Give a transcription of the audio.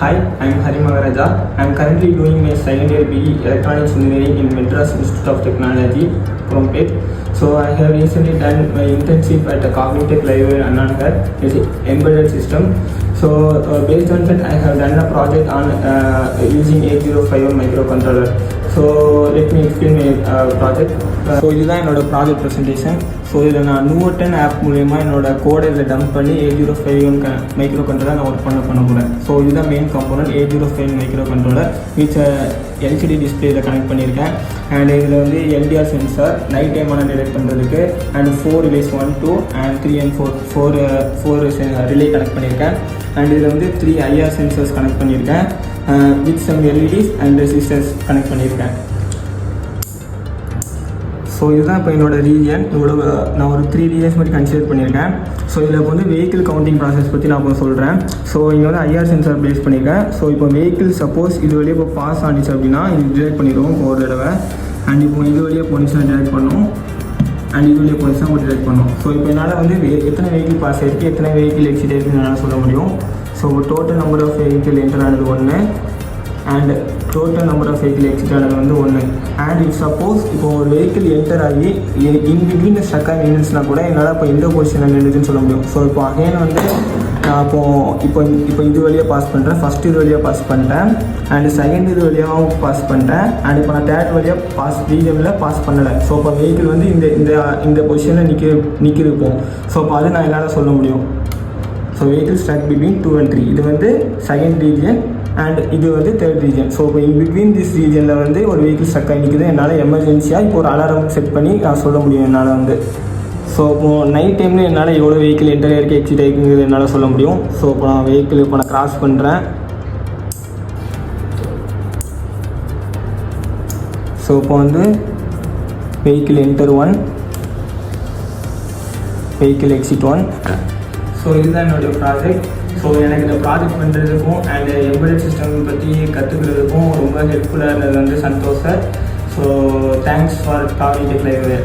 Hi, I am Hari Maharaja. I am currently doing my second year BE Electronics Engineering in Madras Institute of Technology, Crumpet. So I have recently done my internship at the Cognitech Library Annanagar, it's embedded system. So based on that, I have done a project on using 8051 microcontroller. So let me explain my project. So இதுதான் என்னோட project presentation. So இதில் நான் நூவட்டன் app மூலயமா என்னோட கோடை இதில் dump பண்ணி 8051 micro controller நான் ஒர்க் பண்ண போகிறேன். ஸோ இதுதான் main component 8051 micro controller which LCD டிஸ்பிளேயில் கனெக்ட் பண்ணியிருக்கேன். அண்ட் இதில் வந்து எல்டிஆர் சென்சார் நைட் டைமான டிடெக்ட் பண்ணுறதுக்கு and 4 relays 1, 2 and 3 and 4 relay connect பண்ணியிருக்கேன். அண்ட் இதில் வந்து 3 ஐஆர் சென்சர்ஸ் கனெக்ட் பண்ணியிருக்கேன் with some LEDs and resistance connect பண்ணியிருக்கேன். ஸோ இதுதான் இப்போ என்னோடய ரீஜன். இவ்வளோ நான் ஒரு 3 ரீஜன்ஸ் மாதிரி கன்சிடர் பண்ணியிருக்கேன். ஸோ இதில் இப்போ வந்து வெஹிக்கிள் கவுண்டிங் ப்ராசஸ் பற்றி நான் இப்போ சொல்கிறேன். ஸோ இங்கே வந்து ஐஆர் சென்சார் ப்ளேஸ் பண்ணியிருக்கேன். ஸோ இப்போ வெஹிக்கிள் சப்போஸ் இது வழியே இப்போ பாஸ் ஆனிச்சு அப்படின்னா இது டிடெக்ட் பண்ணிடுவோம் ஒரு தடவை. அண்ட் இப்போ இது வழியே போனிச்சுன்னா டிடெக்ட் பண்ணும் அண்ட் இது வழியே போனிச்சுன்னா இப்போ டிடெக்ட் பண்ணும். ஸோ இப்போ என்னால் வந்து எத்தனை வெஹிக்கிள் பாஸ் ஆகிருக்கு, எத்தனை வெஹிக்கிள் எக்ஸிட் ஆகிருக்குன்னு என்னால் சொல்ல முடியும். So total number of vehicle enter ஆனது 1 and total number of vehicle exit ஆனது வந்து 1. அண்ட் இஃப் சப்போஸ் இப்போ ஒரு வெஹிக்கிள் என்டர் ஆகி இன்பிட்வீன் ஸ்டக்காக நின்றுச்சுன்னா கூட என்னால் இப்போ எந்த பொசிஷனில் நின்றுச்சுன்னு சொல்ல முடியும். ஸோ இப்போ அகைன் வந்து நான் இப்போ இது வழியாக பாஸ் பண்ணுறேன். ஃபஸ்ட்டு இது வழியாக பாஸ் பண்ணிட்டேன் அண்ட் செகண்ட் இது வழியாகவும் பாஸ் பண்ணிட்டேன் அண்ட் இப்போ நான் தேர்ட் வழியாக ரீஜனில் பாஸ் பண்ணலை. ஸோ இப்போ வெஹிக்கிள் வந்து இந்த பொசிஷனில் நிற்கிது இப்போ. ஸோ இப்போ அது நான் என்னால் சொல்ல முடியும். So vehicle stuck between 2 and 3 இது வந்து செகண்ட் ரீஜன் அண்ட் இது வந்து தேர்ட் ரீஜன். ஸோ இப்போ பிட்வீன் திஸ் ரீஜனில் வந்து ஒரு வெஹிக்கிள் ஸ்டக் ஆகி நிற்குது. என்னால் எமர்ஜென்சியாக இப்போ ஒரு அலாரம் செட் பண்ணி நான் சொல்ல முடியும் என்னால் வந்து. ஸோ இப்போது நைட் டைமில் என்னால் எவ்வளோ வெஹிக்கிள் என்டர் ஆகிருக்கு எக்ஸிட் ஆகிருக்குங்கிறது என்னால் சொல்ல முடியும். ஸோ இப்போ நான் வெஹிக்கிள் இப்போ நான் கிராஸ் பண்ணுறேன். ஸோ இப்போ வந்து vehicle enter 1, vehicle exit 1. So இதுதான் என்னுடைய ப்ராஜெக்ட். ஸோ எனக்கு இந்த ப்ராஜெக்ட் பண்ணுறதுக்கும் அண்ட் எம்பெடட் சிஸ்டம் பற்றி கற்றுக்கிறதுக்கும் ரொம்ப ஹெல்ப்ஃபுல்லாக இருந்தது வந்து Santhosh sir. So thanks for Cognitech library.